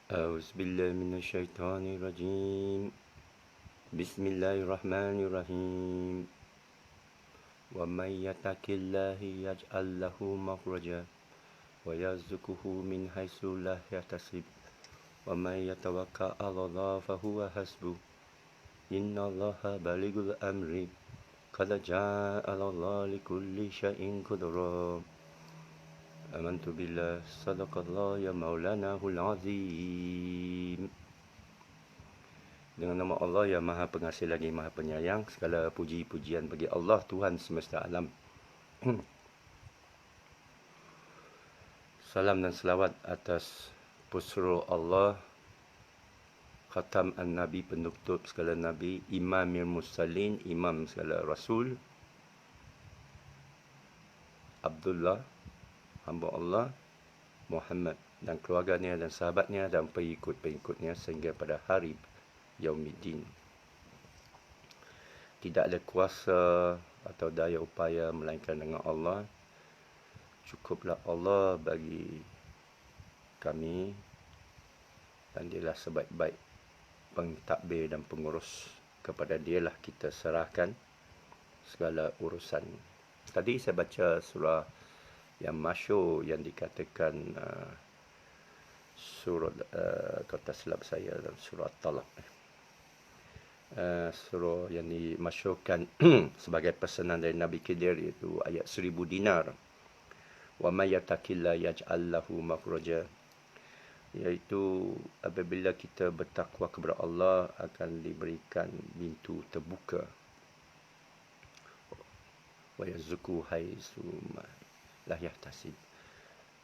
أعوذ بالله من الشيطان الرجيم. بسم الله الرحمن الرحيم. ومن يتق الله يجعل له مخرجا ويرزقه من حيث لا يحتسب ومن يتوكل على الله فهو حسبه إن الله بالغ الأمر قد جعل الله لكل شيء قدرا آمنت بالله صدق الله يا مولانا العظيم. Dengan nama Allah yang Maha Pengasih lagi Maha Penyayang, segala puji-pujian bagi Allah Tuhan semesta alam. Salam dan selawat atas pusra Allah, Khatam An-Nabi, penutup segala Nabi, Imamil Mursalin, Imam segala Rasul, Abdullah, hamba Allah, Muhammad dan keluarganya dan sahabatnya dan pengikut-pengikutnya sehingga pada hari Yaumiddin. Tidak ada kuasa atau daya upaya melainkan dengan Allah. Cukuplah Allah bagi kami dan dialah sebaik-baik pentadbir dan pengurus. Kepada dialah kita serahkan segala urusan. Tadi saya baca surah yang masyhur yang dikatakan surah kalau tak silap saya dalam surah Talaq. Surah yang dimasyhurkan sebagai pesanan dari Nabi Khidir, iaitu ayat 1000 dinar. Wa may yattaqillah yaj'al lahu makhraja, iaitu apabila kita bertakwa kepada Allah akan diberikan pintu terbuka. Wa yarzuqhu haitsu la yahtasib,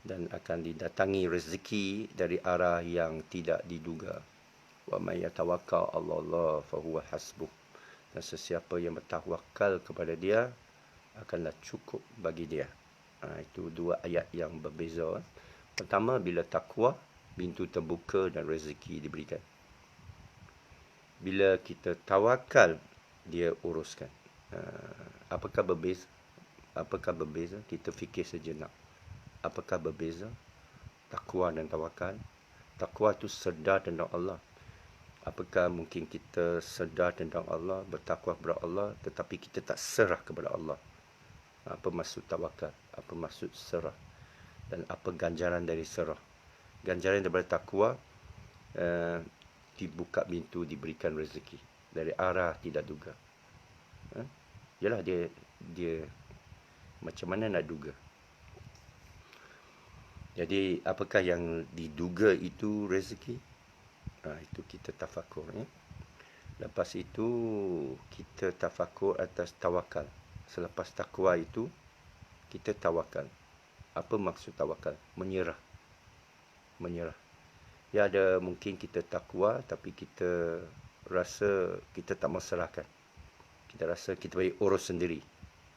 dan akan didatangi rezeki dari arah yang tidak diduga. Wa may yatawakkal 'ala Allah fa huwa hasbuh, dan sesiapa yang bertawakal kepada dia akanlah cukup bagi dia. Itu dua ayat yang berbeza. Pertama, bila takwa, pintu terbuka dan rezeki diberikan. Bila kita tawakal, dia uruskan. Apakah berbeza? Apakah berbeza? Kita fikir sejenak. Apakah berbeza takwa dan tawakal? Takwa itu sedar tentang Allah. Apakah mungkin kita sedar tentang Allah, bertakwa kepada Allah, tetapi kita tak serah kepada Allah? Apa maksud tawakal? Apa maksud serah? Dan apa ganjaran dari serah? Ganjaran daripada takwa, dibuka pintu, diberikan rezeki dari arah tidak duga. Yalah, dia macam mana nak duga? Jadi apakah yang diduga itu rezeki? Itu kita tafakur. Lepas itu kita tafakur atas tawakal. Selepas takwa itu kita tawakal. Apa maksud tawakal? Menyerah. Ya, ada mungkin kita takwa tapi kita rasa kita tak masalahkan. Kita rasa kita boleh urus sendiri.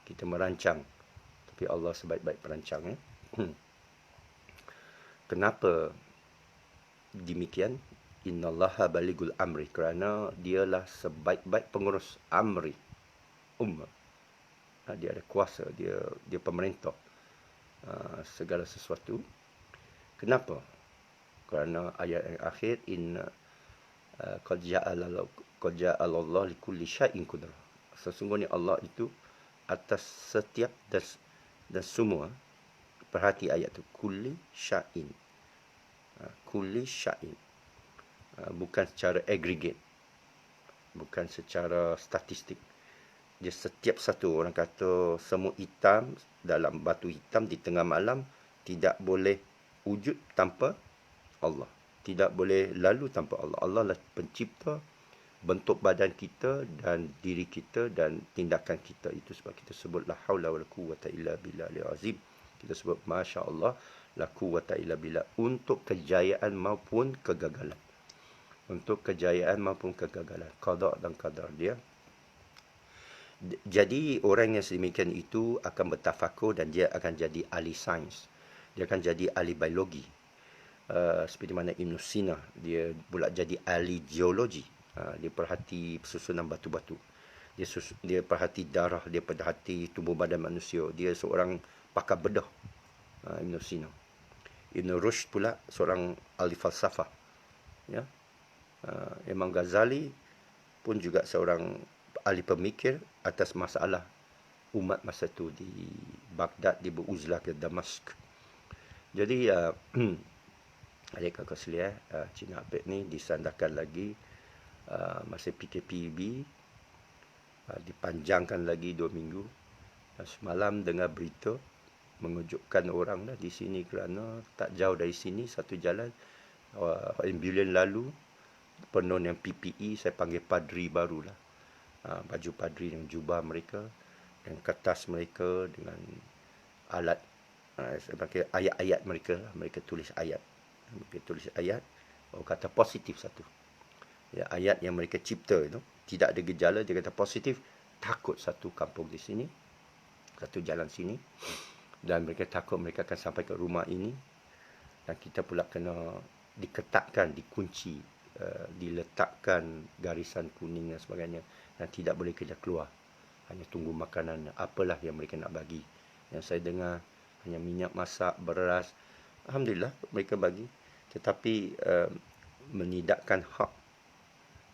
Kita merancang. Tapi Allah sebaik-baik perancang. Kenapa demikian? Innallaha baligul amri, kerana dialah sebaik-baik pengurus amri, ummah. Dia ada kuasa, dia pemerintah segala sesuatu. Kenapa? Kerana ayat yang akhir, inna qad ja'alallahu likulli syai'in qudra. Sesungguhnya Allah itu atas setiap dan semua. Perhati ayat tu, kulli syai'in. Kulli syai'in. Bukan secara aggregate, bukan secara statistik. Dia setiap satu. Orang kata semut hitam dalam batu hitam di tengah malam tidak boleh wujud tanpa Allah, tidak boleh lalu tanpa Allah. Allah lah pencipta bentuk badan kita dan diri kita dan tindakan kita. Itu sebab kita sebut la haula wala quwwata illa billahil azim. Kita sebut masya Allah, la quwwata illa billah, untuk kejayaan maupun kegagalan. Untuk kejayaan maupun kegagalan, qada dan qadar dia. Jadi orang yang sedemikian itu akan bertafakur dan dia akan jadi ahli sains. Dia akan jadi ahli biologi. Seperti mana Ibn Sina, dia pula jadi ahli geologi. Dia perhati susunan batu-batu. Dia perhati darah, dia perhati tubuh badan manusia. Dia seorang pakar bedah, Ibn Sina. Ibn Rushd pula seorang ahli falsafah. Ya. Imam Ghazali pun juga seorang ahli pemikir atas masalah umat masa tu di Baghdad, di Uzlah ke Damask. Jadi adik kakak sekalian, Cina Apek ni disandarkan lagi masa PKPB, dipanjangkan lagi 2 minggu. Semalam dengar berita mengejutkan orang dah di sini kerana tak jauh dari sini satu jalan ambulans lalu penuh yang PPE, saya panggil padri barulah. Baju padri dengan jubah mereka, dengan kertas mereka, dengan alat saya panggil ayat-ayat mereka. Mereka tulis ayat. Orang kata positif satu. Ya, ayat yang mereka cipta itu tidak ada gejala, dia kata positif. Takut satu kampung di sini, satu jalan sini, dan mereka takut mereka akan sampai ke rumah ini, dan kita pula kena diketatkan, dikunci, diletakkan garisan kuning dan sebagainya, dan tidak boleh kita keluar, hanya tunggu makanan apalah yang mereka nak bagi. Yang saya dengar hanya minyak masak, beras. Alhamdulillah mereka bagi, tetapi menidakkan hak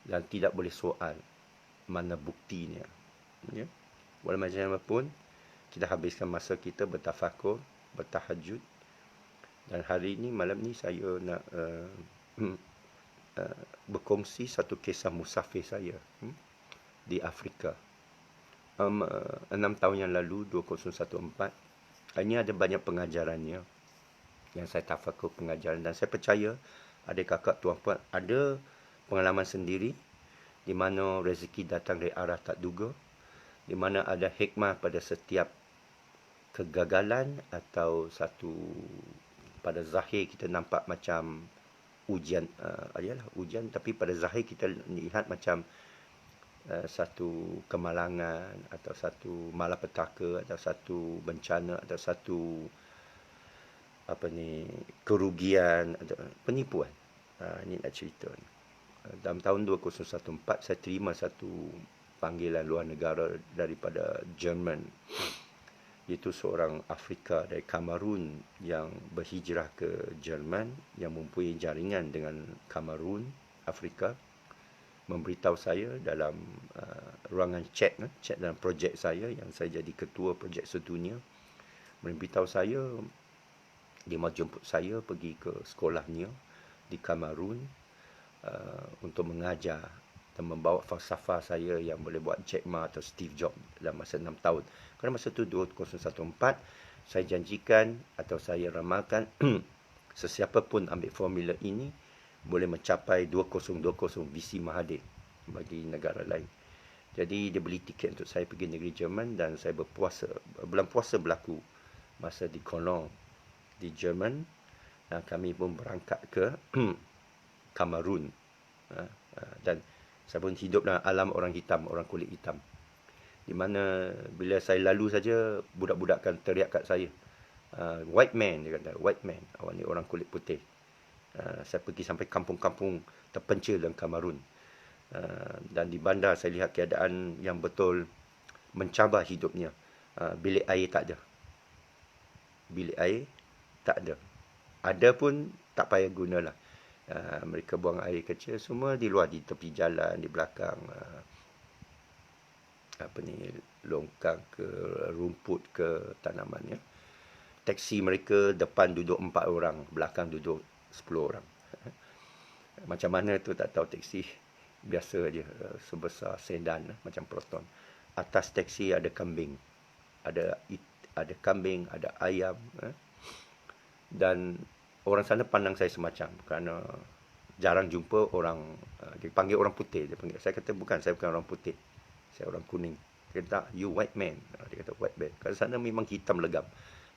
dan tidak boleh soal mana buktinya. Ya. Walau macam mana pun, kita habiskan masa kita bertafakur, bertahajud. Dan hari ini, malam ni saya nak berkongsi satu kisah musafir saya di Afrika. 6 tahun yang lalu, 2014. Ini ada banyak pengajarannya yang saya tafakur pengajaran, dan saya percaya adik kakak tuan-puan ada pengalaman sendiri di mana rezeki datang dari arah tak duga, di mana ada hikmah pada setiap kegagalan atau satu pada zahir kita nampak macam ujian, ujian, tapi pada zahir kita lihat macam satu kemalangan atau satu malapetaka atau satu bencana atau satu kerugian atau penipuan. Ini nak cerita ni. Dalam tahun 2014 saya terima satu panggilan luar negara daripada Jerman. Itu seorang Afrika dari Kamerun yang berhijrah ke Jerman, yang mempunyai jaringan dengan Kamerun, Afrika, memberitahu saya dalam ruangan chat dalam projek saya, yang saya jadi ketua projek sedunia, memberitahu saya dia mahu jemput saya pergi ke sekolahnya di Kamerun untuk mengajar dan membawa falsafah saya yang boleh buat Jack Ma atau Steve Jobs dalam masa 6 tahun. Kerana masa itu 2014, saya janjikan atau saya ramalkan sesiapa pun ambil formula ini boleh mencapai 2020 visi Mahathir bagi negara lain. Jadi dia beli tiket untuk saya pergi negeri Jerman, dan saya berpuasa. Bulan puasa berlaku masa di Cologne di Jerman, dan kami pun berangkat ke Kamerun, dan saya pun hidup dalam alam orang hitam, orang kulit hitam, di mana bila saya lalu saja budak-budak akan teriak kat saya, white man, dia kata, white man, awak ni orang kulit putih. Saya pergi sampai kampung-kampung terpencil dalam Kamerun, dan di bandar saya lihat keadaan yang betul mencabar hidupnya. Bilik air tak ada, bilik air tak ada, ada pun tak payah gunalah. Mereka buang air kecil semua di luar, di tepi jalan, di belakang longkang ke rumput ke tanaman, ya. Taksi mereka depan duduk 4 orang, belakang duduk 10 orang. Macam mana tu tak tahu, taksi biasa je, sebesar sedan macam Proton. Atas taksi ada kambing, ada kambing, ada ayam, dan orang sana pandang saya semacam, kerana jarang jumpa orang, dia panggil orang putih. Saya kata bukan, saya bukan orang putih, saya orang kuning. Dia kata, you white man. Dia kata white man. Kerana sana memang hitam legam,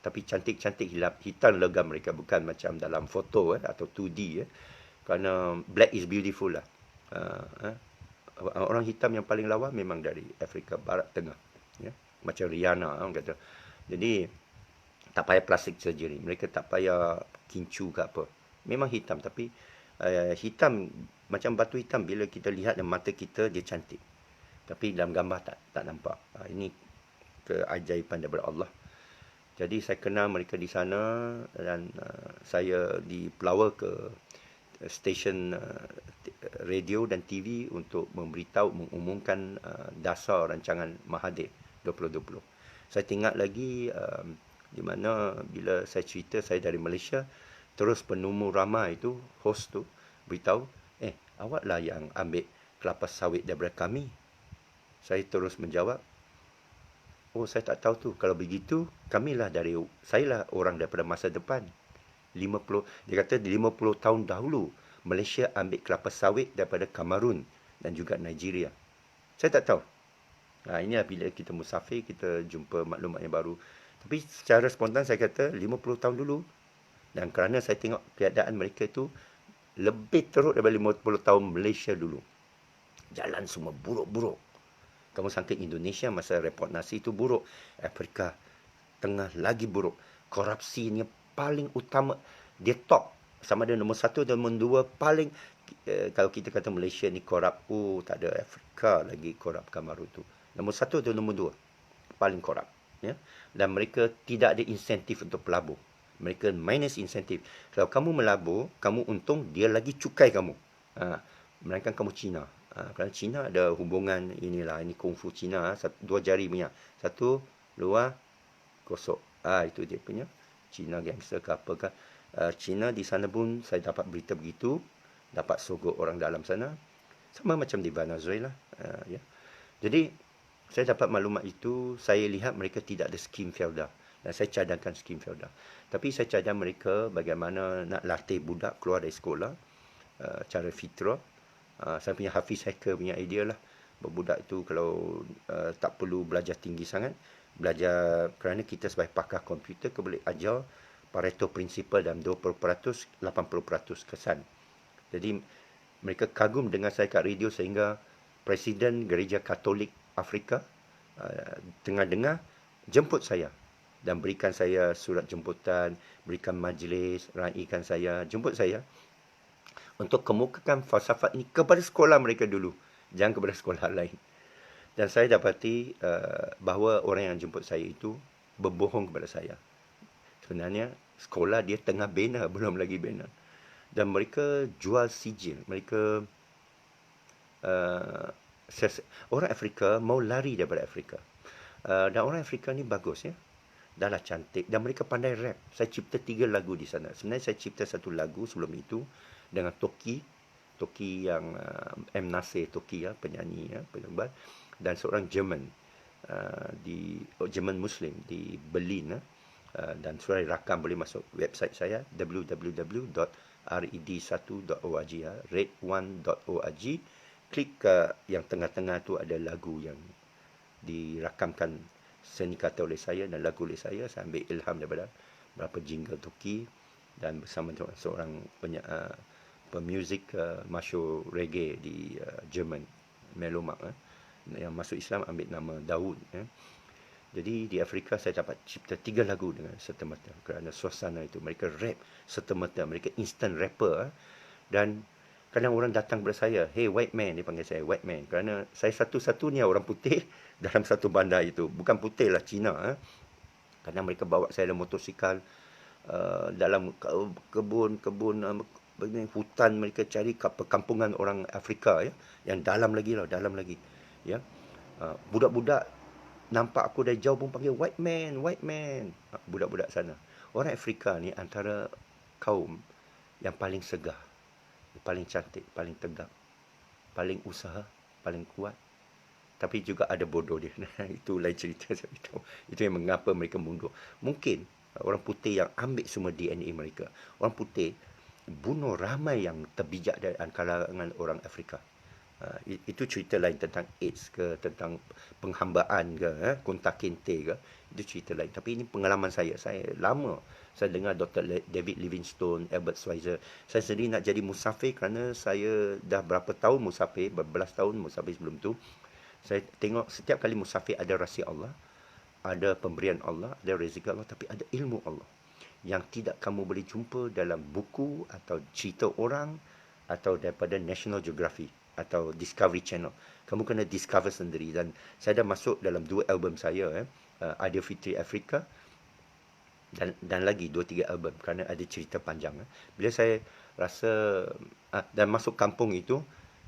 tapi cantik-cantik hitam legam mereka, bukan macam dalam foto atau 2D. Kerana black is beautiful lah. Orang hitam yang paling lawa memang dari Afrika Barat Tengah, ya? Macam Rihanna, orang kata. Jadi tak payah plastik surgery, mereka tak payah kincu ke apa, memang hitam, tapi hitam macam batu hitam. Bila kita lihat dengan mata kita, dia cantik, tapi dalam gambar tak nampak. Ini keajaiban daripada Allah. Jadi saya kenal mereka di sana, dan saya dipelawa ke stesen radio dan TV untuk mengumumkan dasar rancangan Mahathir 2020. Saya ingat lagi di mana bila saya cerita saya dari Malaysia, terus penemu ramai itu, host tu beritahu, awaklah yang ambil kelapa sawit daripada kami. Saya terus menjawab, oh saya tak tahu tu. Kalau begitu, sayalah orang daripada masa depan. 50, dia kata 50 tahun dahulu, Malaysia ambil kelapa sawit daripada Kamerun dan juga Nigeria. Saya tak tahu. Inilah bila kita musafir, kita jumpa maklumat yang baru. Tapi secara spontan saya kata 50 tahun dulu. Dan kerana saya tengok keadaan mereka itu lebih teruk daripada 50 tahun Malaysia dulu. Jalan semua buruk-buruk. Kamu sangka Indonesia masa report nasi itu buruk. Afrika Tengah lagi buruk. Korupsinya paling utama. Dia top. Sama ada nombor 1 dan nombor 2 paling. Kalau kita kata Malaysia ni korup, tak ada Afrika lagi korup Kamaru tu. Nombor 1 dan nombor 2 paling korup. Ya? Dan mereka tidak ada insentif untuk pelabur. Mereka minus insentif. Kalau kamu melabur, kamu untung, dia lagi cukai kamu. Melainkan kamu Cina. Kerana Cina ada hubungan inilah, ini kungfu Cina, 2 jari punya. 1, 2, gosok. Itu dia punya Cina gangster ke apa ke. Cina di sana pun saya dapat berita begitu, dapat sogok orang dalam sana. Sama macam di Venezuela. Ya. Jadi, saya dapat maklumat itu, saya lihat mereka tidak ada skim feodal. Dan saya cadangkan skim feodal. Tapi saya cadang mereka bagaimana nak latih budak keluar dari sekolah, cara fitrah. Saya punya Hafiz Hacker punya idea lah. Budak itu kalau tak perlu belajar tinggi sangat, belajar kerana kita sebagai pakar komputer, kita boleh ajar Pareto Principle dalam 20%, 80% kesan. Jadi mereka kagum dengan saya kat radio sehingga Presiden Gereja Katolik Afrika dengar-dengar jemput saya dan berikan saya surat jemputan, berikan majlis, raikan saya, jemput saya untuk kemukakan falsafat ini kepada sekolah mereka dulu, jangan kepada sekolah lain. Dan saya dapati bahawa orang yang jemput saya itu berbohong kepada saya. Sebenarnya sekolah dia tengah bina, belum lagi bina. Dan mereka jual sijil. Mereka orang Afrika mau lari daripada Afrika. Dan orang Afrika ni bagus ya. Dah lah cantik. Dan mereka pandai rap. Saya cipta 3 lagu di sana. Sebenarnya saya cipta 1 lagu sebelum itu dengan Toki yang M. Nasir Toki ya, penyanyi ya, penyambat, dan seorang Jerman Jerman Muslim di Berlin dan surah rakam boleh masuk website saya www.red1.org ya, red1.org. Klik yang tengah-tengah tu ada lagu yang dirakamkan seni kata oleh saya dan lagu oleh saya. Saya ambil ilham daripada beberapa jingle Toki dan bersama seorang pemuzik masyhur reggae di Jerman, Melomak yang masuk Islam ambil nama Daud ya. Jadi di Afrika saya dapat cipta 3 lagu dengan serta-merta kerana suasana itu. Mereka rap serta-merta, mereka instant rapper dan kadang orang datang kepada saya, hey white man, dia panggil saya white man kerana saya satu-satunya orang putih dalam satu bandar itu. Bukan putih lah, Cina. Kadang mereka bawa saya dalam motosikal dalam kebun hutan, mereka cari perkampungan orang Afrika ya, yang dalam lagi ya. Budak-budak nampak aku dari jauh pun panggil white man. Budak-budak sana. Orang Afrika ni antara kaum yang paling segar, paling cantik, paling tegak, paling usaha, paling kuat. Tapi juga ada bodoh dia. Itu lain cerita, saya beritahu. Itu yang mengapa mereka mundur. Mungkin orang putih yang ambil semua DNA mereka. Orang putih bunuh ramai yang terbijak dari kalangan orang Afrika. Itu cerita lain tentang AIDS ke, tentang penghambaan ke, kontak kente ke. Itu cerita lain. Tapi ini pengalaman saya. Saya lama saya dengar Dr. David Livingstone, Albert Schweitzer. Saya sendiri nak jadi musafir kerana saya dah berapa tahun musafir, berbelas tahun musafir sebelum tu. Saya tengok setiap kali musafir ada rahsia Allah, ada pemberian Allah, ada rezeki Allah, tapi ada ilmu Allah yang tidak kamu boleh jumpa dalam buku atau cerita orang atau daripada National Geographic atau Discovery Channel. Kamu kena discover sendiri. Dan saya dah masuk dalam 2 album saya, Idea Fitri Afrika dan lagi 2-3 album kerana ada cerita panjang. Bila saya rasa dan masuk kampung itu,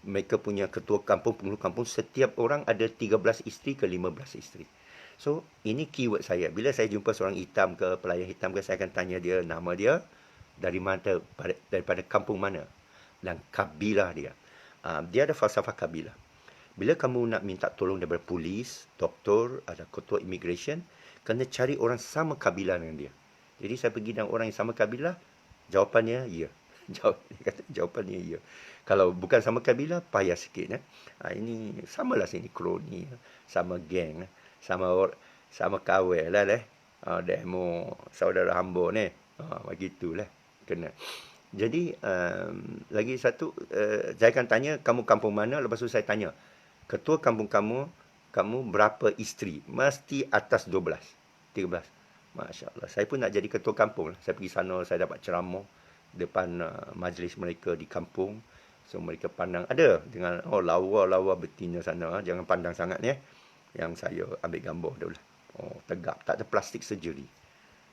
mereka punya ketua kampung, penghulu kampung, setiap orang ada 13 isteri ke 15 isteri. So, ini keyword saya. Bila saya jumpa seorang hitam ke pelayan hitam ke, saya akan tanya dia nama dia, dari mana, daripada kampung mana, dan kabilah dia. Dia ada falsafah kabilah. Bila kamu nak minta tolong daripada polis, doktor, ada ketua immigration, kena cari orang sama kabilah dengan dia. Jadi saya pergi dengan orang yang sama kabilah, jawapannya ya. Dia kata jawapannya ya. Kalau bukan sama kabilah, payah sikit. Ini samalah sini kroni, sama geng, sama kawal lah. Demo saudara hamba ni. Begitulah. Kena. Jadi, lagi satu, saya akan tanya, kamu kampung mana? Lepas tu saya tanya, ketua kampung kamu berapa isteri? Mesti atas 12, 13. Masya Allah. Saya pun nak jadi ketua kampung lah. Saya pergi sana, saya dapat ceramah depan majlis mereka di kampung. So, mereka pandang, ada dengan, lawa-lawa betina sana. Jangan pandang sangat ni. Yang saya ambil gambar dulu lah. Tegap. Tak ada plastik surgery.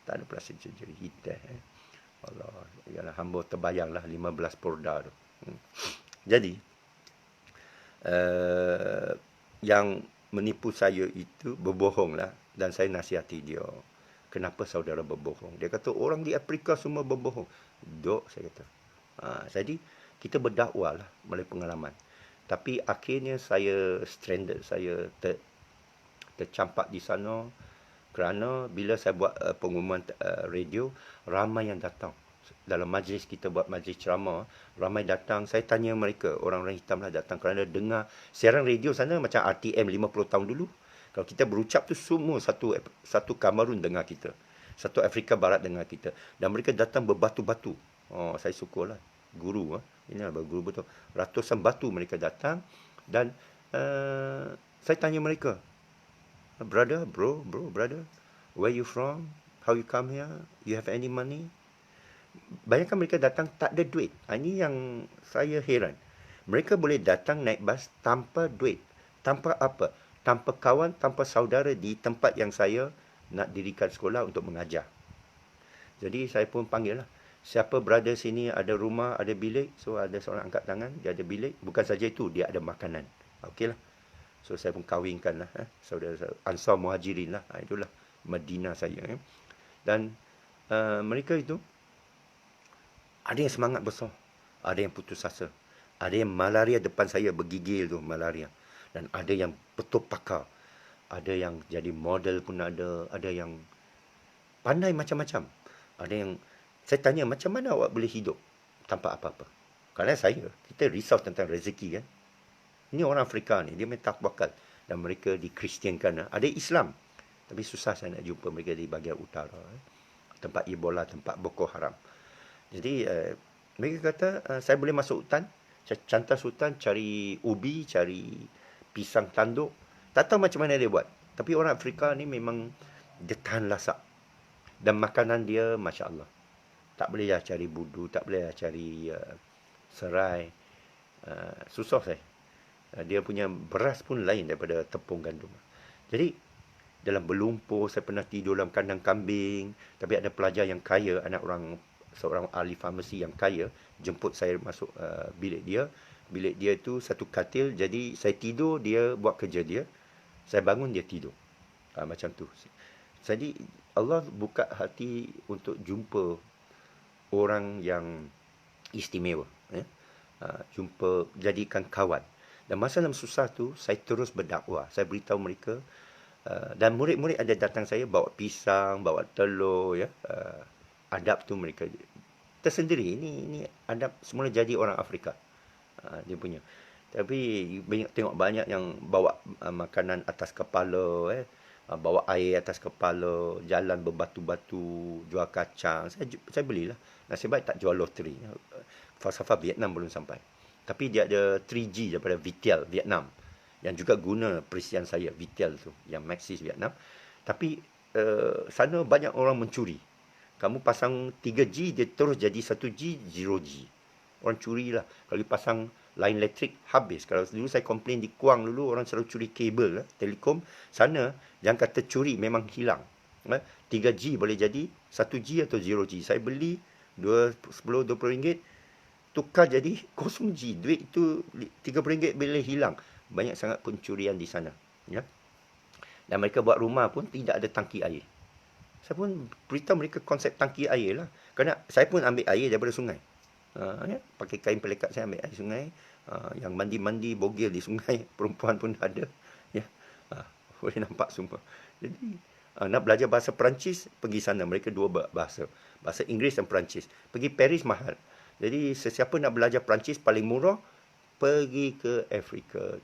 Tak ada plastik surgery. Hitam. Allah, ialah hamba terbayanglah 15 porda tu. Jadi, yang menipu saya itu berbohonglah, dan saya nasihati dia. Kenapa saudara berbohong? Dia kata orang di Afrika semua berbohong. Dok, saya kata. Jadi, kita berdakwah lah melalui pengalaman. Tapi akhirnya saya stranded, saya tercampak di sana. Kerana bila saya buat pengumuman radio, ramai yang datang. Dalam majlis kita buat majlis ceramah, ramai datang. Saya tanya mereka, orang-orang hitam lah datang kerana dengar siaran radio sana macam RTM 50 tahun dulu. Kalau kita berucap tu semua satu Kamerun dengar kita. Satu Afrika Barat dengar kita. Dan mereka datang berbatu-batu. Saya syukurlah. Guru. Ini adalah guru betul. Ratusan batu mereka datang. Dan saya tanya mereka, brother, where you from? How you come here? You have any money? Bayangkan mereka datang tak ada duit. Ini yang saya heran. Mereka boleh datang naik bas tanpa duit. Tanpa apa? Tanpa kawan, tanpa saudara di tempat yang saya nak dirikan sekolah untuk mengajar. Jadi saya pun panggil lah. Siapa brother sini ada rumah, ada bilik. So ada seorang angkat tangan, dia ada bilik. Bukan saja itu, dia ada makanan. Okey lah. So saya pun kahwinkan lah. Saudara Ansar Muhajirin lah. Itulah Madinah saya. Dan mereka itu, ada yang semangat besar. Ada yang putus asa. Ada yang malaria depan saya bergigil tu, malaria. Dan ada yang betul pakar. Ada yang jadi model pun ada. Ada yang pandai macam-macam. Ada yang, saya tanya macam mana awak boleh hidup tanpa apa-apa. Kerana kita risau tentang rezeki kan. Ini orang Afrika ni, dia main takwakal. Dan mereka dikristiankan. Ada Islam. Tapi susah saya nak jumpa mereka di bahagian utara. Tempat Ebola, tempat Boko Haram. Jadi, mereka kata, saya boleh masuk hutan. Cantas hutan, cari ubi, cari pisang tanduk. Tak tahu macam mana dia buat. Tapi orang Afrika ni memang, dia tahan lasak. Dan makanan dia, Masya Allah. Tak bolehlah cari budu, tak bolehlah cari serai. Susah saya. Dia punya beras pun lain daripada tepung gandum. Jadi, dalam berlumpur, saya pernah tidur dalam kandang kambing. Tapi ada pelajar yang kaya, seorang ahli farmasi yang kaya, jemput saya masuk bilik dia. Bilik dia tu satu katil, jadi saya tidur, dia buat kerja dia. Saya bangun, dia tidur. Macam tu. Jadi, Allah buka hati untuk jumpa orang yang istimewa. Jadikan kawan. Dan masa dalam susah tu, saya terus berdakwah. Saya beritahu mereka. Dan murid-murid ada datang saya, bawa pisang, bawa telur. Adab tu mereka tersendiri. Ini adab semula jadi orang Afrika. Dia punya. Tapi tengok banyak yang bawa makanan atas kepala. Bawa air atas kepala. Jalan berbatu-batu. Jual kacang. Saya belilah. Nasib baik tak jual loteri. Falsafah Vietnam belum sampai. Tapi dia ada 3G daripada Vitel, Vietnam. Yang juga guna perisian saya, Vitel tu. Yang Maxis Vietnam. Tapi sana banyak orang mencuri. Kamu pasang 3G, dia terus jadi 1G, 0G. Orang curilah. Kalau dipasang line elektrik, habis. Kalau dulu saya komplain di Kuang dulu, orang selalu curi kabel, telekom. Sana, jangan kata curi, memang hilang. 3G boleh jadi 1G atau 0G. Saya beli 10-20 ringgit, tukar jadi 0G. Duit itu 30 ringgit boleh hilang. Banyak sangat pencurian di sana. Ya. Dan mereka buat rumah pun tidak ada tangki air. Saya pun beritahu mereka konsep tangki air lah. Kerana saya pun ambil air daripada sungai. Ya, pakai kain pelekat saya ambil air sungai. Yang mandi-mandi bogel di sungai. Perempuan pun ada. Ya. Boleh nampak semua. Jadi nak belajar bahasa Perancis, pergi sana. Mereka dua bahasa. Bahasa Inggeris dan Perancis. Pergi Paris mahal. Jadi sesiapa nak belajar Perancis paling murah, pergi ke Afrika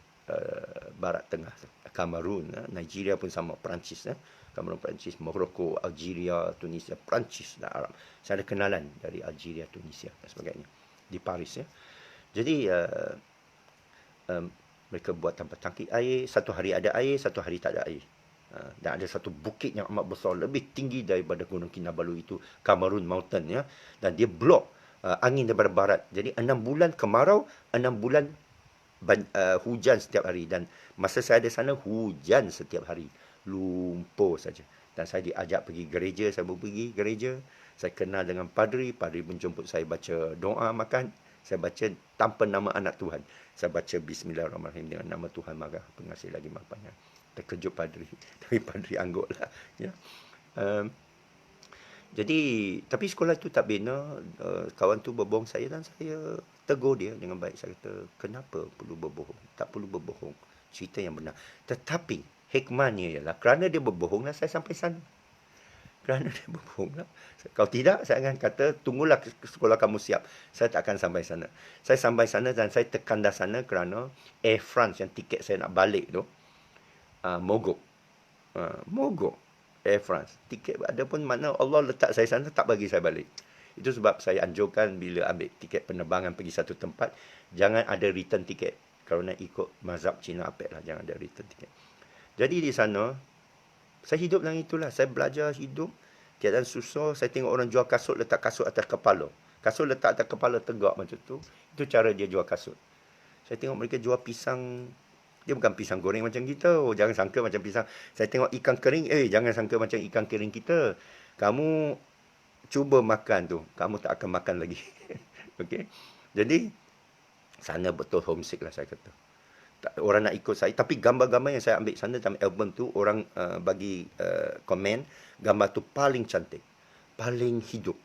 Barat Tengah. Kamerun, Nigeria pun sama, Perancis. Kamerun, Perancis, Morocco, Algeria, Tunisia, Perancis dan Arab. Saya ada kenalan dari Algeria, Tunisia dan sebagainya. Di Paris. Jadi mereka buat tanpa tangki air. Satu hari ada air, satu hari tak ada air. Dan ada satu bukit yang amat besar, lebih tinggi daripada Gunung Kinabalu itu, Kamerun Mountain. Ya. Dan dia blok angin daripada barat. Jadi 6 bulan kemarau, 6 bulan hujan setiap hari. Dan masa saya ada sana, hujan setiap hari. Lumpur saja. Dan saya diajak pergi gereja. Saya pergi gereja. Saya kenal dengan padri. Padri menjemput saya baca doa makan. Saya baca tanpa nama anak Tuhan. Saya baca Bismillahirrahmanirrahim dengan nama Tuhan Maha Pengasih lagi Maha Penyayang. Terkejut padri. Tapi padri angguk lah. Ya. Jadi, tapi sekolah itu tak bina. Kawan tu berbohong saya dan saya tegur dia dengan baik. Saya kata, kenapa perlu berbohong? Tak perlu berbohong. Cerita yang benar. Tetapi, hikmahnya ialah, kerana dia berbohonglah saya sampai sana. Kerana dia berbohonglah. Kalau tidak, saya akan kata, tunggulah sekolah kamu siap. Saya tak akan sampai sana. Saya sampai sana dan saya terkandas sana kerana Air France yang tiket saya nak balik tu, mogok. Mogok. Air France. Tiket ada pun mana Allah letak saya sana, tak bagi saya balik. Itu sebab saya anjurkan bila ambil tiket penerbangan pergi satu tempat, jangan ada return tiket. Kalau nak ikut mazhab Cina Apek lah, jangan ada return tiket. Jadi di sana, saya hidup dalam itulah. Saya belajar hidup. Keadaan susah, saya tengok orang jual kasut, letak kasut atas kepala. Kasut letak atas kepala tegak macam tu. Itu cara dia jual kasut. Saya tengok mereka jual pisang. Dia bukan pisang goreng macam kita. Oh, jangan sangka macam pisang. Saya tengok ikan kering. Jangan sangka macam ikan kering kita. Kamu cuba makan tu. Kamu tak akan makan lagi. Okey. Jadi, sana betul homesick lah saya kata. Orang nak ikut saya. Tapi gambar-gambar yang saya ambil sana dalam album tu, orang bagi komen. Gambar tu paling cantik. Paling hidup.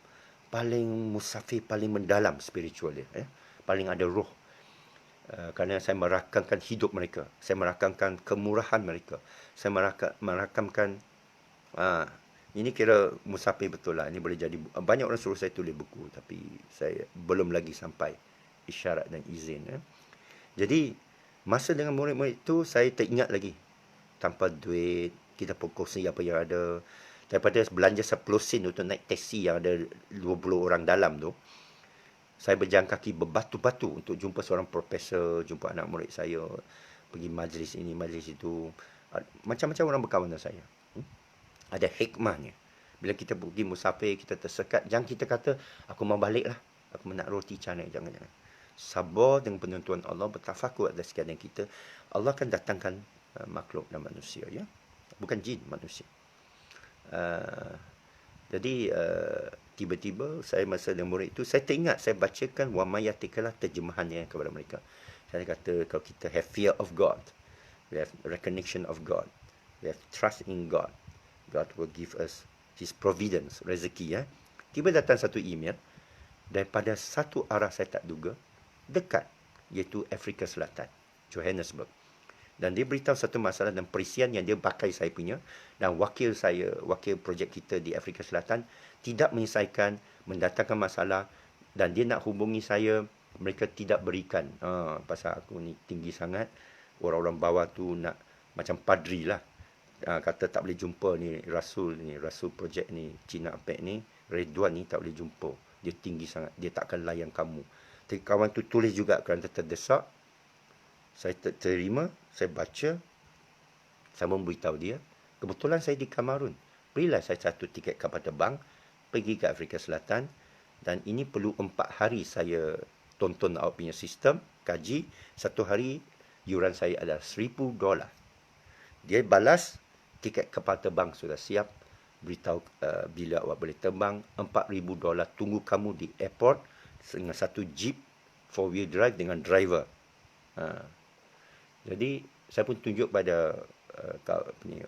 Paling musafir, paling mendalam spiritual dia. Paling ada roh. Kerana saya merakamkan hidup mereka. Saya merakamkan kemurahan mereka. Saya merakamkan ini kira musafir betul lah. Ini boleh jadi, banyak orang suruh saya tulis buku, tapi saya belum lagi sampai isyarat dan izin. Jadi masa dengan murid-murid itu, saya teringat lagi. Tanpa duit, kita kongsi apa yang ada. Daripada belanja 10 sen untuk naik taksi yang ada 20 orang dalam tu, saya berjalan kaki berbatu-batu untuk jumpa seorang profesor, jumpa anak murid saya, pergi majlis ini, majlis itu. Macam-macam orang berkawan dengan saya. Ada hikmahnya. Bila kita pergi musafir, kita tersekat, jangan kita kata, aku mau balik lah. Aku nak roti canai. Jangan-jangan. Sabar dengan penentuan Allah, bertafakur atas keadaan kita. Allah akan datangkan makhluk dan manusia. Ya? Bukan jin, manusia. Jadi tiba-tiba saya masa dengan murid itu, saya teringat saya bacakan wa mayatikalah terjemahannya kepada mereka. Saya kata kalau kita have fear of God, we have recognition of God, we have trust in God, God will give us His providence, rezeki. Tiba datang satu email daripada satu arah saya tak duga, dekat, iaitu Afrika Selatan, Johannesburg. Dan dia beritahu satu masalah dan perisian yang dia pakai saya punya. Dan wakil projek kita di Afrika Selatan tidak menyelesaikan, mendatangkan masalah. Dan dia nak hubungi saya, mereka tidak berikan. Pasal aku ni tinggi sangat. Orang-orang bawah tu nak macam padri lah. Kata tak boleh jumpa ni Rasul projek ni, Cina Apek ni, Redwan ni tak boleh jumpa. Dia tinggi sangat, dia tak akan layan kamu. Tapi kawan tu tulis juga kerana terdesak. Saya terima, saya baca, saya memberitahu dia. Kebetulan saya di Kamerun. Berilah saya satu tiket kapal terbang, pergi ke Afrika Selatan. Dan ini perlu 4 hari saya tonton awak punya sistem, kaji. Satu hari, yuran saya adalah $1,000. Dia balas, tiket kapal terbang sudah siap. beritahu bila awak boleh terbang, $4,000 tunggu kamu di airport dengan satu jeep 4-wheel drive dengan driver. Jadi saya pun tunjuk pada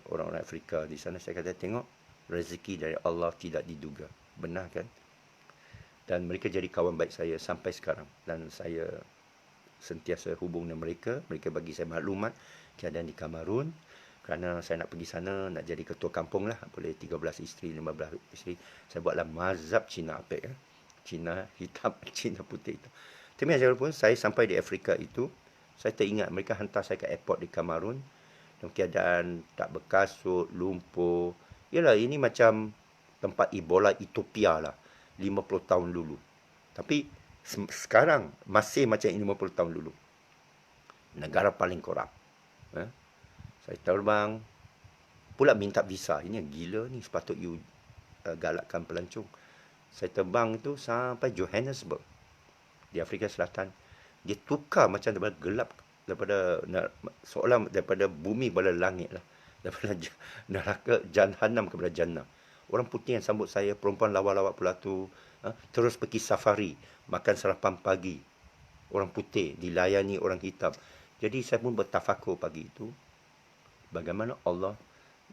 orang-orang Afrika di sana, saya kata tengok rezeki dari Allah tidak diduga. Benar kan? Dan mereka jadi kawan baik saya sampai sekarang, dan saya sentiasa hubung dengan mereka. Mereka bagi saya maklumat keadaan di Kamerun, kerana saya nak pergi sana nak jadi ketua kampung lah, boleh 13 isteri, 15 isteri. Saya buatlah mazhab Cina Apek, Cina hitam, Cina putih itu. Tapi walaupun saya sampai di Afrika itu, saya teringat mereka hantar saya ke airport di Kamerun dalam keadaan tak berkasut, lumpur. Yalah, ini macam tempat Ebola Ethiopia lah 50 tahun dulu. Tapi sekarang masih macam 50 tahun dulu. Negara paling korup. Saya terbang, pula minta visa. Ini yang gila ni, sepatut you galakkan pelancong. Saya terbang tu sampai Johannesburg di Afrika Selatan. Dia tukar macam daripada gelap, daripada seolah daripada bumi kepada langit lah. Daripada neraka Jahanam kepada Jannah. Orang putih yang sambut saya, perempuan lawa-lawa pula tu, terus pergi safari, makan sarapan pagi. Orang putih dilayani orang hitam. Jadi saya pun bertafakur pagi itu, bagaimana Allah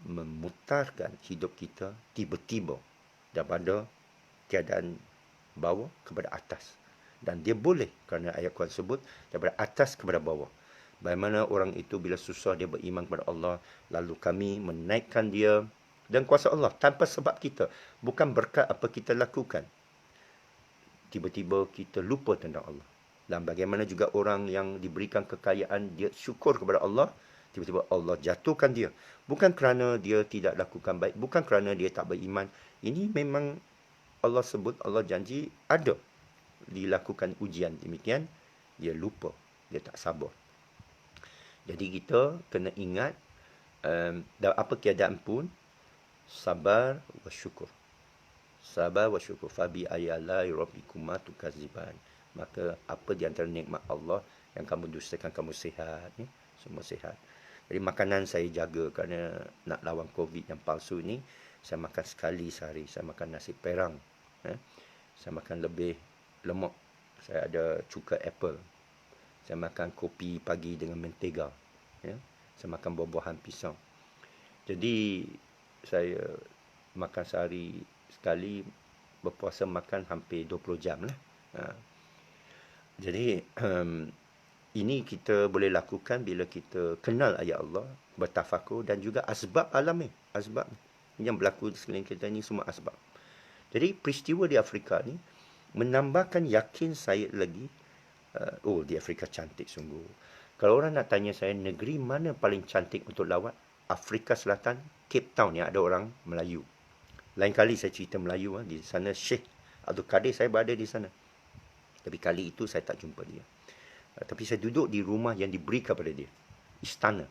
memutarkan hidup kita tiba-tiba daripada keadaan bawah kepada atas. Dan dia boleh, kerana ayat Quran sebut daripada atas kepada bawah. Bagaimana orang itu bila susah dia beriman kepada Allah, lalu kami menaikkan dia dan kuasa Allah tanpa sebab kita, bukan berkat apa kita lakukan. Tiba-tiba kita lupa tentang Allah. Dan bagaimana juga orang yang diberikan kekayaan, dia syukur kepada Allah, tiba-tiba Allah jatuhkan dia. Bukan kerana dia tidak lakukan baik, bukan kerana dia tak beriman. Ini memang Allah sebut, Allah janji ada dilakukan ujian. Demikian, dia lupa, dia tak sabar. Jadi kita kena ingat, apa keadaan pun, sabar wa syukur. Sabar wa syukur. Fabi ayalai rabbikuma tukaziban. Maka apa di antara nikmat Allah yang kamu dustakan, kamu sihat, semua sihat. Jadi makanan saya jaga, kerana nak lawan COVID yang palsu ni, saya makan sekali sehari. Saya makan nasi perang. Saya makan lebih lemak. Saya ada cuka apple. Saya makan kopi pagi dengan mentega. Saya makan buah-buahan pisang. Jadi saya makan sehari sekali, berpuasa makan hampir 20 jam lah. Jadi ini kita boleh lakukan bila kita kenal ayat Allah, bertafakur, dan juga asbab alam ni. Asbab yang berlaku di sekeliling kita ni semua asbab. Jadi peristiwa di Afrika ni menambahkan yakin saya lagi, di Afrika cantik sungguh. Kalau orang nak tanya saya negeri mana paling cantik untuk lawat, Afrika Selatan, Cape Town yang ada orang Melayu. Lain kali saya cerita Melayu, di sana Syekh Abdul Kadir, saya berada di sana. Tapi kali itu saya tak jumpa dia. Tapi saya duduk di rumah yang diberi kepada dia, istana.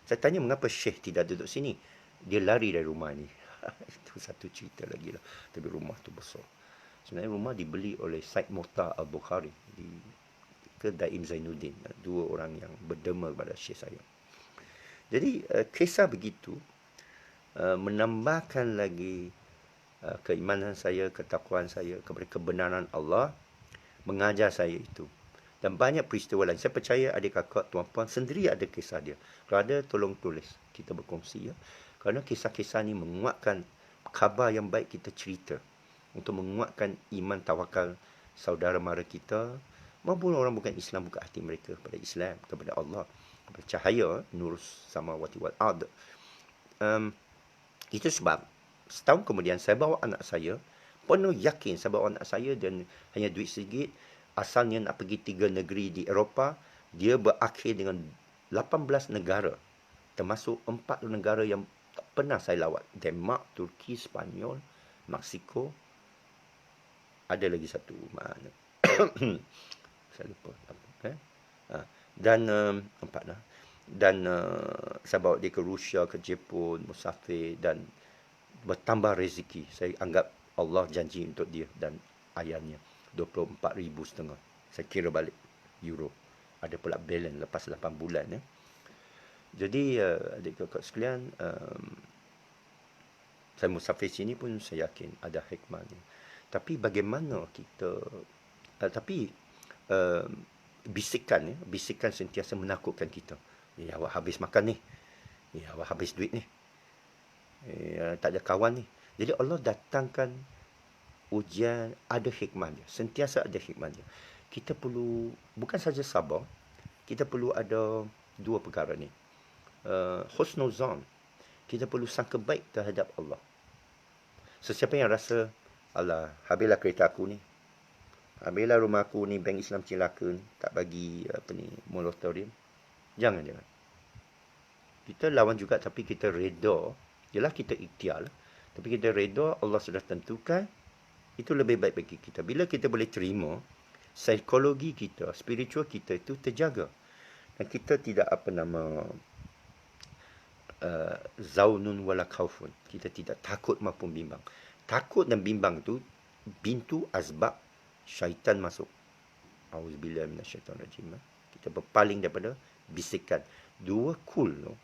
Saya tanya mengapa Syekh tidak duduk sini. Dia lari dari rumah ni. Itu satu cerita lagi lah. Tapi rumah tu besar. Sebenarnya rumah dibeli oleh Said Muhtar Al-Bukhari ke Daim Zainuddin, dua orang yang berderma kepada Syekh saya. Jadi kisah begitu menambahkan lagi keimanan saya, ketakwaan saya kepada kebenaran Allah, mengajar saya itu. Dan banyak peristiwa lain. Saya percaya adik kakak, tuan-puan sendiri ada kisah dia. Kalau ada, tolong tulis. Kita berkongsi, ya. Kerana kisah-kisah ni menguatkan khabar yang baik kita cerita. Untuk menguatkan iman tawakal saudara mara kita, maupun orang bukan Islam, buka hati mereka kepada Islam, kepada Allah, kepada cahaya nur samawati wal ard. Itu sebab setahun kemudian saya bawa anak saya, penuh yakin saya bawa anak saya, dan hanya duit sedikit, asalnya nak pergi 3 negeri di Eropah, dia berakhir dengan 18 negara, termasuk 4 negara yang tak pernah saya lawat. Denmark, Turki, Spanyol, Mexico, ada lagi satu mana saya lupa. Dan 4 dah. Dan saya bawa dia ke Rusia, ke Jepun, musafir, dan bertambah rezeki. Saya anggap Allah janji untuk dia dan ayahnya 24,500. Saya kira balik euro. Ada pula balance lepas 8 bulan. Jadi adik kakak sekalian, Saya musafir sini pun saya yakin ada hikmahnya. Tapi bagaimana kita, tapi uh, bisikan, bisikan sentiasa menakutkan kita. Ya, awak habis makan ni. Ya, awak habis duit ni. Ya, tak ada kawan ni. Jadi Allah datangkan ujian, ada hikmah dia. Sentiasa ada hikmah dia. Kita perlu, bukan saja sabar, kita perlu ada dua perkara ni. Husnuzan. Kita perlu sangka baik terhadap Allah. Sesiapa yang rasa, alah, habislah kereta aku ni. Habislah rumah aku ni, bank Islam celaka ni. Tak bagi, moratorium. Jangan. Kita lawan juga tapi kita reda. Yalah kita ikhtiar lah. Tapi kita reda, Allah sudah tentukan. Itu lebih baik bagi kita. Bila kita boleh terima, psikologi kita, spiritual kita itu terjaga. Dan kita tidak zaunun wala khaufun. Kita tidak takut maupun bimbang. Takut dan bimbang itu pintu asbab syaitan masuk. Auzubillahi minasyaitonirrajim. Kita berpaling daripada bisikan. Dua cool tu.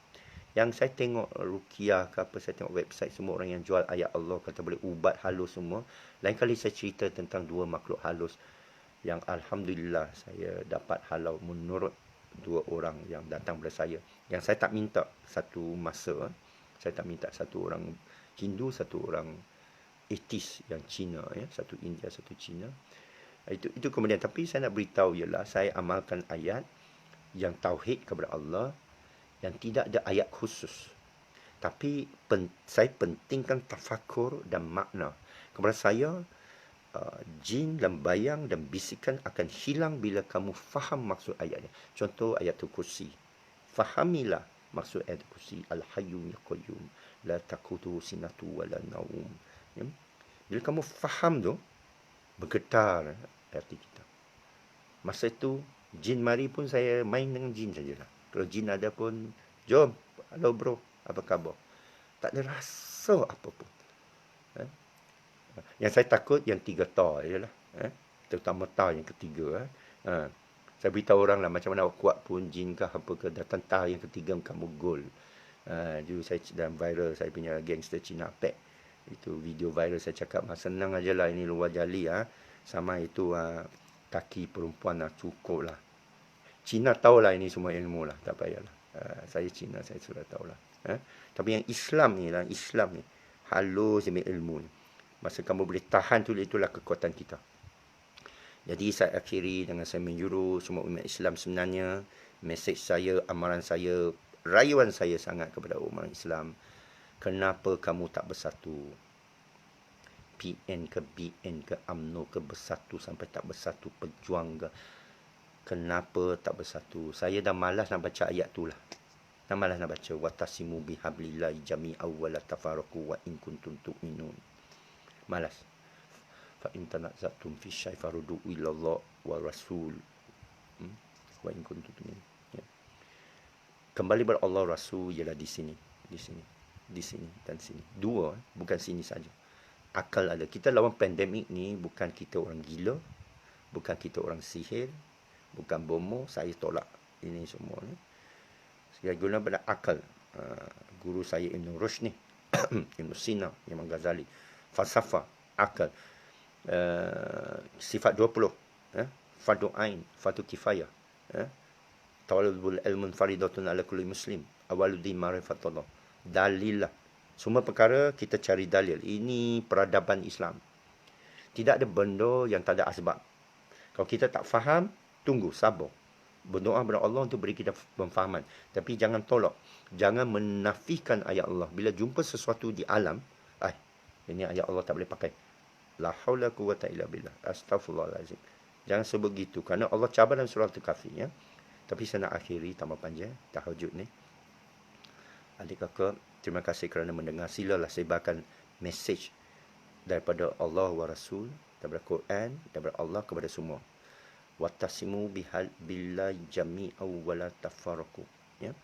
Yang saya tengok ruqyah ke apa, saya tengok website semua orang yang jual ayat Allah kata boleh ubat halus semua. Lain kali saya cerita tentang dua makhluk halus yang alhamdulillah saya dapat halau menurut dua orang yang datang kepada saya. Yang saya tak minta satu masa. Saya tak minta satu orang Hindu, satu orang atheist yang Cina, ya, satu India, satu Cina. Itu kemudian, tapi saya nak beritahu ialah saya amalkan ayat yang tauhid kepada Allah, yang tidak ada ayat khusus. Tapi saya pentingkan tafakur dan makna. Kepada saya, jin dan bayang dan bisikan akan hilang bila kamu faham maksud ayatnya. Contoh ayat Kursi. Fahamilah maksud ayat Kursi. Al-Hayyul Qayyum. La taqutuhu sinatu wa la naum. Ya? Bila kamu faham tu, bergetar hati kita. Masa itu, jin mari pun saya main dengan jin sajalah. Kalau jin ada pun, jom, halo bro, apa khabar? Tak ada rasa apa pun. Yang saya takut yang 3 ta je lah. Terutama ta yang ketiga. Saya beritahu orang lah macam mana awak kuat pun jin kah apa ke, datang ta yang ketiga kamu gol. Dulu saya dalam viral saya punya gangster Cina Pack. Itu video viral saya cakap, senang aja lah ini luar jali. Sama itu kaki perempuan cukup lah. Cina tahulah ini semua ilmu lah, tak payahlah. Saya Cina, saya sudah tahulah. Tapi yang Islam ni halus demi ilmu ni. Masa kamu boleh tahan tu, itulah kekuatan kita. Jadi saya akhiri dengan saya menjuru semua umat Islam sebenarnya. Mesej saya, amaran saya, rayuan saya sangat kepada umat Islam. Kenapa kamu tak bersatu? PN ke BN ke UMNO ke bersatu sampai tak bersatu, pejuang ke. Kenapa tak bersatu? Saya dah malas nak baca ayat tu lah. Dah malas nak baca. Watasimu bihablillahi jami'aw wa la tafarraqu wa in kuntum tu'minun. Malas. Fa in tanaza'tum fi syai' faruddu ila Allah wa rasul. Wa in kuntum tu'minun. Ya. Kembali kepada Allah Rasul ialah di sini, di sini, di sini dan sini. Dua, bukan sini saja. Akal ada. Kita lawan pandemik ni bukan kita orang gila, bukan kita orang sihir, bukan bomo, saya tolak ini semua ni. Saya guna pada akal. Guru saya Ibn Rushd ni, Ibn Sina, Imam Ghazali. Falsafah, akal. Sifat 20. Fardu Ain, Fardu Kifayah. Talabul ilmun faridatun ala kulli muslim. Awaluddin ma'rifatullah. Dalil lah. Semua perkara kita cari dalil. Ini peradaban Islam. Tidak ada benda yang tak ada asbab. Kalau kita tak faham, tunggu, sabar. Berdoa kepada Allah untuk beri kita pemahaman. Tapi jangan tolak. Jangan menafikan ayat Allah. Bila jumpa sesuatu di alam, ini ayat Allah tak boleh pakai. La haula quwwata illa billah. Astaghfirullahalazim. Jangan sebut gitu. Kerana Allah cabar dalam surah Al-Kahfi. Ya? Tapi saya nak akhiri tambah panjang tahajud ni. Adik kakak, terima kasih kerana mendengar. Silalah sebarkan mesej daripada Allah wa Rasul, daripada Quran, daripada Allah kepada semua. Watasimu billahi jami'aw wa la tafarraqu. Ya.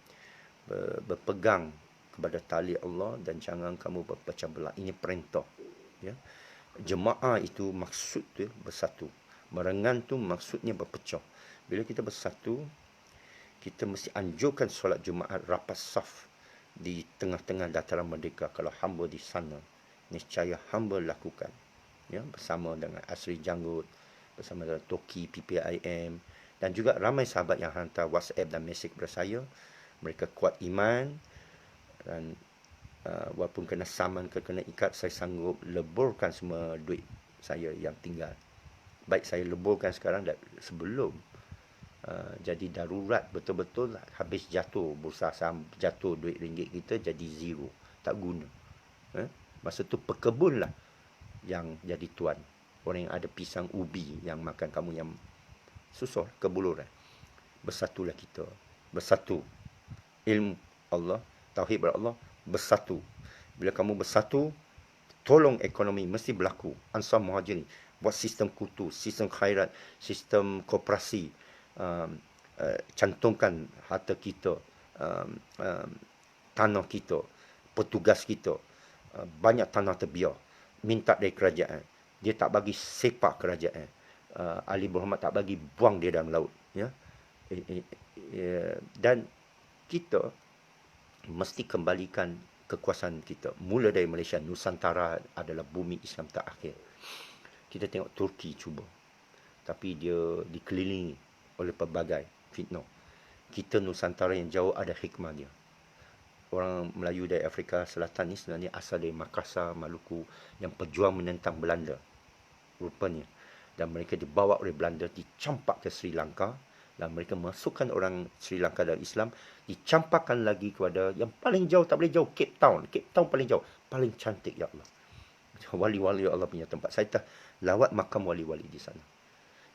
Berpegang kepada tali Allah dan jangan kamu berpecah belah. Ini perintah. Ya. Jemaah itu maksud tu bersatu. Merengan tu maksudnya berpecah. Bila kita bersatu, kita mesti anjurkan solat Jumaat rapat saf di tengah-tengah dataran merdeka. Kalau hamba di sana, Niscaya hamba lakukan. Ya, bersama dengan Asri Janggut, bersama dengan Toki PPIM, dan juga ramai sahabat yang hantar WhatsApp dan mesej kepada saya. Mereka kuat iman, dan walaupun kena saman ke kena ikat, saya sanggup leburkan semua duit saya yang tinggal. Baik saya leburkan sekarang dan sebelum jadi darurat betul-betul, habis jatuh bursa saham, jatuh duit ringgit kita jadi zero, tak guna. Masa tu pekebun lah yang jadi tuan. Orang yang ada pisang ubi yang makan kamu yang susah kebuluran. Bersatulah kita. Bersatu. Ilmu Allah, tauhid kepada Allah, bersatu. Bila kamu bersatu, tolong ekonomi mesti berlaku. Ansar Muhajirin buat sistem kutu, sistem khairat, sistem koperasi, cantumkan harta kita, tanah kita, petugas kita, banyak tanah terbiar, minta dari kerajaan. Dia tak bagi sepak kerajaan. Ali Muhammad tak bagi buang dia dalam laut. Ya? Dan kita mesti kembalikan kekuasaan kita. Mula dari Malaysia, Nusantara adalah bumi Islam terakhir. Kita tengok Turki cuba. Tapi dia dikelilingi oleh pelbagai fitnah. Kita Nusantara yang jauh ada hikmah dia. Orang Melayu dari Afrika Selatan ni sebenarnya asal dari Makassar, Maluku, yang berjuang menentang Belanda. Rupanya. Dan mereka dibawa oleh Belanda, dicampak ke Sri Lanka. Dan mereka masukkan orang Sri Lanka dalam Islam, dicampakkan lagi kepada yang paling jauh, tak boleh jauh, Cape Town. Cape Town paling jauh, paling cantik, ya Allah. Wali-wali Allah punya tempat. Saya tak lawat makam wali-wali di sana.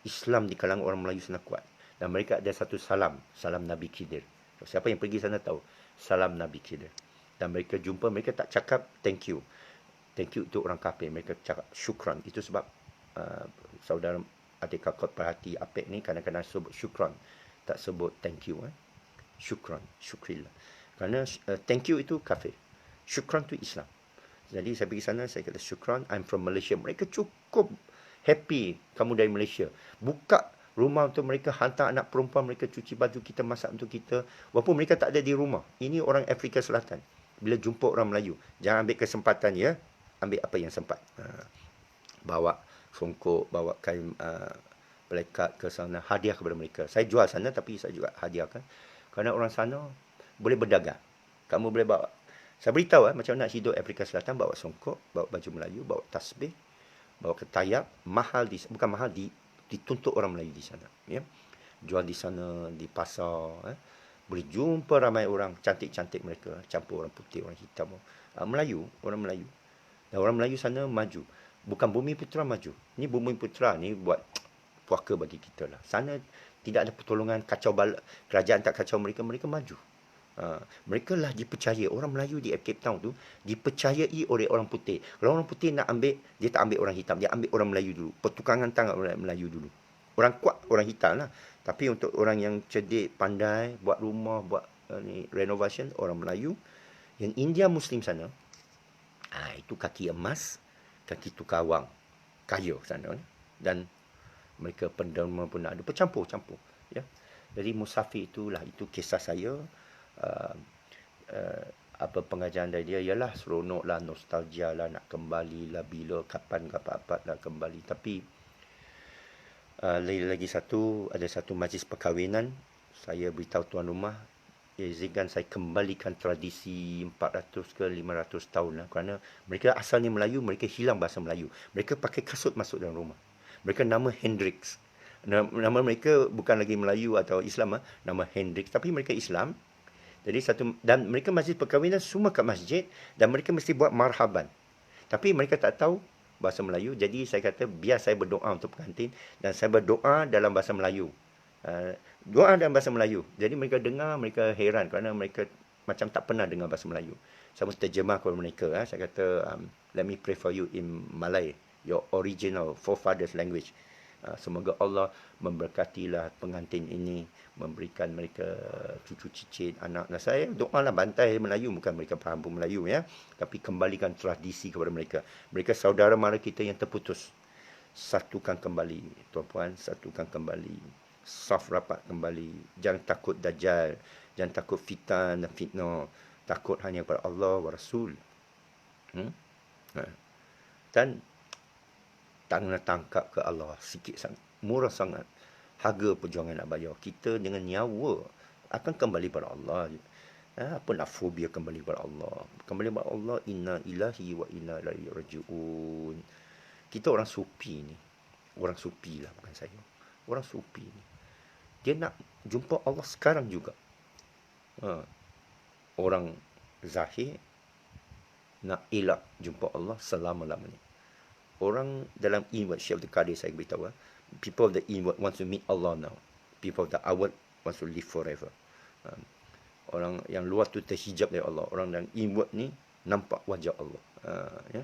Islam di kalangan orang Melayu sana kuat. Dan mereka ada satu salam, salam Nabi Khidir. Siapa yang pergi sana tahu, salam Nabi Khidir. Dan mereka jumpa, mereka tak cakap thank you. Thank you itu orang kafir. Mereka cakap syukran. Itu sebab saudara adik kakak perhati APEC ni kadang-kadang sebut syukran, tak sebut thank you. Syukran, syukrillah. Kerana thank you itu kafir, syukran itu Islam. Jadi saya pergi sana, saya kata syukran, I'm from Malaysia. Mereka cukup happy kamu dari Malaysia. Buka rumah untuk mereka, hantar anak perempuan mereka cuci baju, kita masak untuk kita. Walaupun mereka tak ada di rumah. Ini orang Afrika Selatan. Bila jumpa orang Melayu, jangan ambil kesempatan ya. Ambil apa yang sempat. Bawa songkok, bawa kain pelekat ke sana, hadiah kepada mereka. Saya jual sana tapi saya juga hadiahkan. Kerana orang sana boleh berdagang. Kamu boleh bawa. Saya beritahu macam nak hidup Afrika Selatan, bawa songkok, bawa baju Melayu, bawa tasbih, bawa ketayap, mahal bukan mahal, dituntut orang Melayu di sana. Ya? Jual di sana, di pasar. Boleh jumpa ramai orang cantik-cantik mereka, campur orang putih, orang hitam. Melayu, orang Melayu. Dan orang Melayu sana maju. Bukan Bumi Putera maju. Ni Bumi Putera ni buat puaka bagi kita lah. Sana tidak ada pertolongan, kacau bala, kerajaan tak kacau mereka, mereka maju. Mereka lah dipercaya. Orang Melayu di Cape Town tu dipercayai oleh orang putih. Kalau orang putih nak ambil, dia tak ambil orang hitam, dia ambil orang Melayu dulu. Pertukangan tangan orang Melayu dulu. Orang kuat orang hitam lah. Tapi untuk orang yang cerdik, pandai, buat rumah, buat renovation, orang Melayu. Yang India Muslim sana, itu kaki emas, kaki tukar wang, kaya sana. Dan mereka penderma pun ada, bercampur-campur. Ya. Jadi musafir itulah, itu kisah saya. Apa pengajaran dari dia ialah seronok lah, nostalgia lah, nak kembali lah, bila, kapan, apa lah kembali. Tapi lagi satu, ada satu majlis perkahwinan, saya beritahu tuan rumah, izinkan saya kembalikan tradisi 400 ke 500 tahun lah. Kerana mereka asalnya Melayu, mereka hilang bahasa Melayu. Mereka pakai kasut masuk dalam rumah. Mereka nama Hendrix. Nama mereka bukan lagi Melayu atau Islam, nama Hendrix. Tapi mereka Islam. Jadi dan mereka majlis perkahwinan semua kat masjid. Dan mereka mesti buat marhaban. Tapi mereka tak tahu bahasa Melayu. Jadi saya kata biar saya berdoa untuk pengantin. Dan saya berdoa dalam bahasa Melayu. Doa dalam bahasa Melayu. Jadi mereka dengar, mereka heran kerana mereka macam tak pernah dengar bahasa Melayu. Saya mesti terjemah kepada mereka. Saya kata, let me pray for you in Malay, your original forefathers language. Semoga Allah memberkatilah pengantin ini, memberikan mereka cucu cicit, anak. Nah, saya doalah bantai Melayu, bukan mereka faham pun Melayu ya. Tapi kembalikan tradisi kepada mereka. Mereka saudara mara kita yang terputus. Satukan kembali, tuan-puan, satukan kembali. Saf rapat kembali. Jangan takut dajjal, jangan takut fitan dan fitnah. Takut hanya kepada Allah wa Rasul. Dan tak nak tangkap ke Allah sikit sangat. Murah sangat. Harga perjuangan nak bayar. Kita dengan nyawa akan kembali pada Allah. Apa nak fobia kembali pada Allah? Kembali pada Allah, inna ilahi wa inna ilaihi raji'un. Kita orang sufi ni. Orang sufi lah, bukan saya. Orang sufi ni. Dia nak jumpa Allah sekarang juga. Orang zahir nak elak jumpa Allah selama-lamanya. Orang dalam inward, Syekh Abdul Qadir saya beritahu, people of the inward wants to meet Allah now. People of the outward wants to live forever. Orang yang luar tu terhijab dari Allah. Orang yang inward ni nampak wajah Allah. Ya.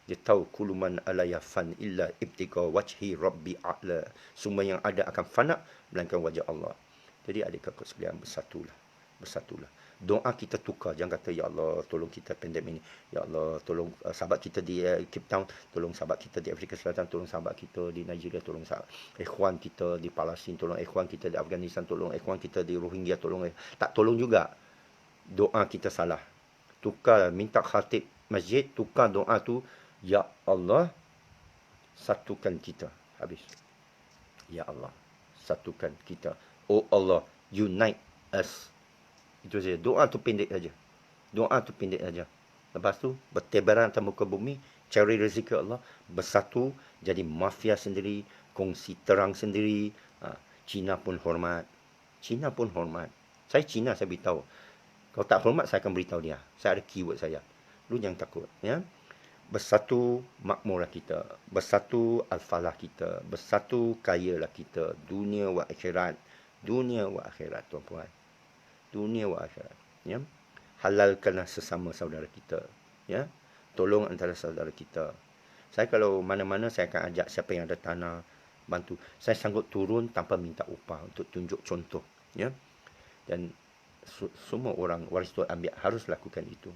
Dia tahu kuluman alaya fan illa ibtiqa wajhi rabbi a'la. Semua yang ada akan fana melainkan wajah Allah. Jadi adik-kakak sekalian, bersatulah. Bersatulah. Doa kita tukar. Jangan kata, ya Allah, tolong kita pandemik ini. Ya Allah, tolong sahabat kita di Cape Town. Tolong sahabat kita di Afrika Selatan. Tolong sahabat kita di Nigeria. Tolong sahabat ikhwan kita di Palestin. Tolong ikhwan kita di Afghanistan. Tolong ikhwan kita di Rohingya. Tolong. Tak tolong juga. Doa kita salah. Tukar, minta khatib masjid. Tukar doa tu. Ya Allah, satukan kita. Habis. Ya Allah, satukan kita. Oh Allah, unite us. Itu saja. Doa tu pendek saja. Doa tu pendek saja. Lepas tu, bertebaran atas muka bumi, cari rezeki Allah, bersatu, jadi mafia sendiri, kongsi terang sendiri. Cina pun hormat. Cina pun hormat. Saya Cina, saya beritahu. Kalau tak hormat, saya akan beritahu dia. Saya ada keyword saya. Lu jangan takut. Ya? Bersatu, makmurlah kita. Bersatu, al-falah kita. Bersatu, kayalah kita. Dunia wa akhirat. Dunia wa akhirat, tuan-puan. Dunia wa akhirat. Ya? Halalkanlah sesama saudara kita. Ya? Tolong antara saudara kita. Saya kalau mana-mana, saya akan ajak siapa yang ada tanah, bantu. Saya sanggup turun tanpa minta upah untuk tunjuk contoh. Ya? Dan semua orang waris Tuhan ambil harus lakukan itu.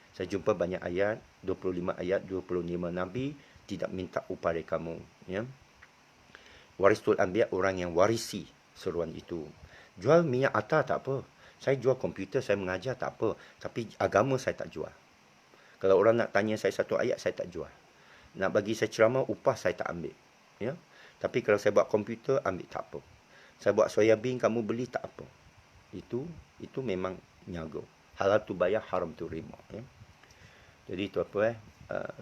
Saya jumpa banyak ayat, 25 ayat, 25 Nabi tidak minta upah dari kamu. Ya? Waris Tuhan ambil orang yang warisi seruan itu. Jual minyak atar tak apa. Saya jual komputer, saya mengajar tak apa. Tapi agama saya tak jual. Kalau orang nak tanya saya satu ayat, saya tak jual. Nak bagi saya ceramah, upah saya tak ambil. Ya? Tapi kalau saya buat komputer, ambil tak apa. Saya buat soya bean, kamu beli tak apa. Itu memang nyago. Halal tu bayar, haram tu rima. Ya? Jadi itu apa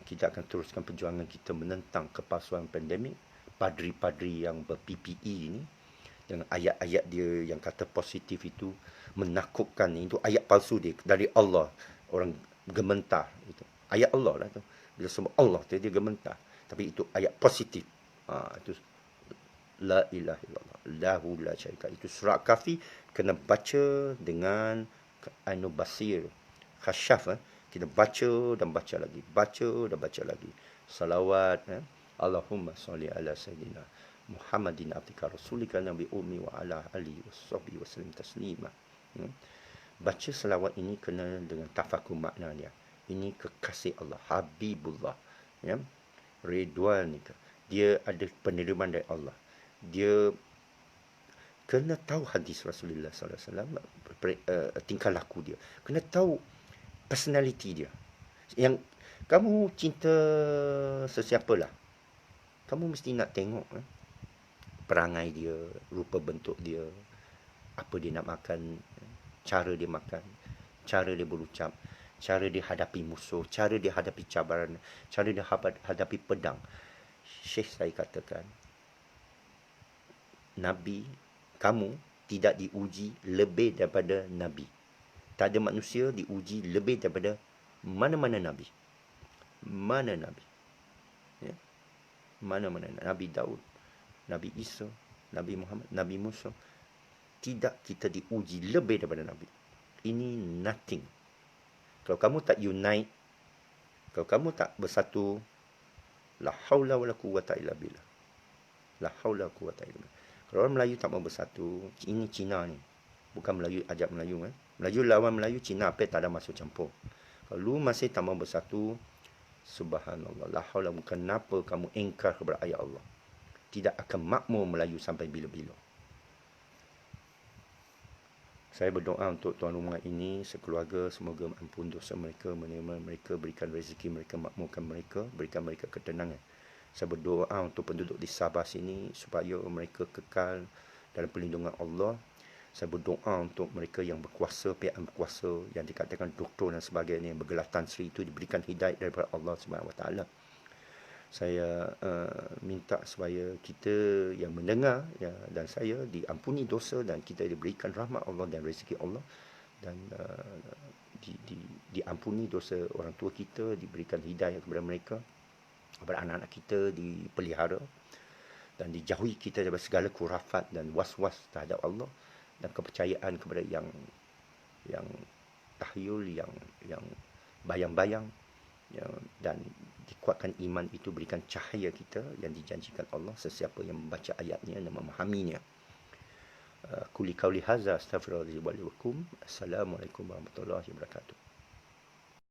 kita akan teruskan perjuangan kita menentang kepalsuan pandemik. Padri-padri yang ber-PPE ini, dengan ayat-ayat dia yang kata positif itu, menakutkan. Itu ayat palsu dia dari Allah. Orang gementar itu. Ayat Allah lah tu. Bila sebut Allah tu dia gementar. Tapi itu ayat positif. Itu la ilaha illallah. Lahu la syarika. Itu surah Kahfi kena baca dengan anu basir. Khasyaf. Kita baca dan baca lagi. Baca dan baca lagi. Salawat. Allahumma salli ala sayyidina Muhammadin abdika rasulika nabi ummi wa ala alihi washabihi wasallam taslima. Baca selawat ini kena dengan tafakur maknanya. Ini kekasih Allah, Habibullah. Ya? Ridwan ni. Dia ada penerimaan dari Allah. Dia kena tahu hadis Rasulullah SAW, tingkah laku dia. Kena tahu personality dia. Yang kamu cinta sesiapa lah, kamu mesti nak tengok perangai dia, rupa bentuk dia, apa dia nak makan, cara dia makan, cara dia berucap, cara dia hadapi musuh, cara dia hadapi cabaran, cara dia hadapi pedang. Syekh saya katakan, Nabi, kamu tidak diuji lebih daripada Nabi. Tak ada manusia diuji lebih daripada mana-mana Nabi. Mana Nabi. Ya? Mana-mana Nabi Daud, Nabi Isa, Nabi Muhammad, Nabi Musa. Tidak kita diuji lebih daripada Nabi. Ini nothing. Kalau kamu tak unite, kalau kamu tak bersatu, la haula wala quwwata illa billah. La haula wala quwwata illa billah. Kalau orang Melayu tak mau bersatu, ini Cina ni. Bukan Melayu ajak Melayu. Melayu lawan Melayu, Cina apa tak ada masuk campur. Kalau lu masih tak mau bersatu, subhanallah, la haula, kenapa kamu ingkar kepada ayat Allah? Tidak akan makmur Melayu sampai bila-bila. Saya berdoa untuk tuan rumah ini, sekeluarga, semoga ampun dosa mereka, menerima mereka, berikan rezeki mereka, makmurkan mereka, berikan mereka ketenangan. Saya berdoa untuk penduduk di Sabah sini supaya mereka kekal dalam perlindungan Allah. Saya berdoa untuk mereka yang berkuasa, pihak yang berkuasa, yang dikatakan doktor dan sebagainya, yang bergelar Tan Sri itu diberikan hidayah daripada Allah Subhanahu Wa Taala. Saya minta supaya kita yang mendengar ya, dan saya diampuni dosa dan kita diberikan rahmat Allah dan rezeki Allah, dan diampuni dosa orang tua kita, diberikan hidayah kepada mereka, kepada anak-anak kita dipelihara, dan dijauhi kita daripada segala khurafat dan was-was terhadap Allah, dan kepercayaan kepada yang tahyul, yang bayang-bayang, ya, dan dikuatkan iman itu, berikan cahaya kita yang dijanjikan Allah sesiapa yang membaca ayatnya dan memahaminya. Quli qauli hadza astaghfirullahi wa lakum. Assalamualaikum warahmatullahi wabarakatuh.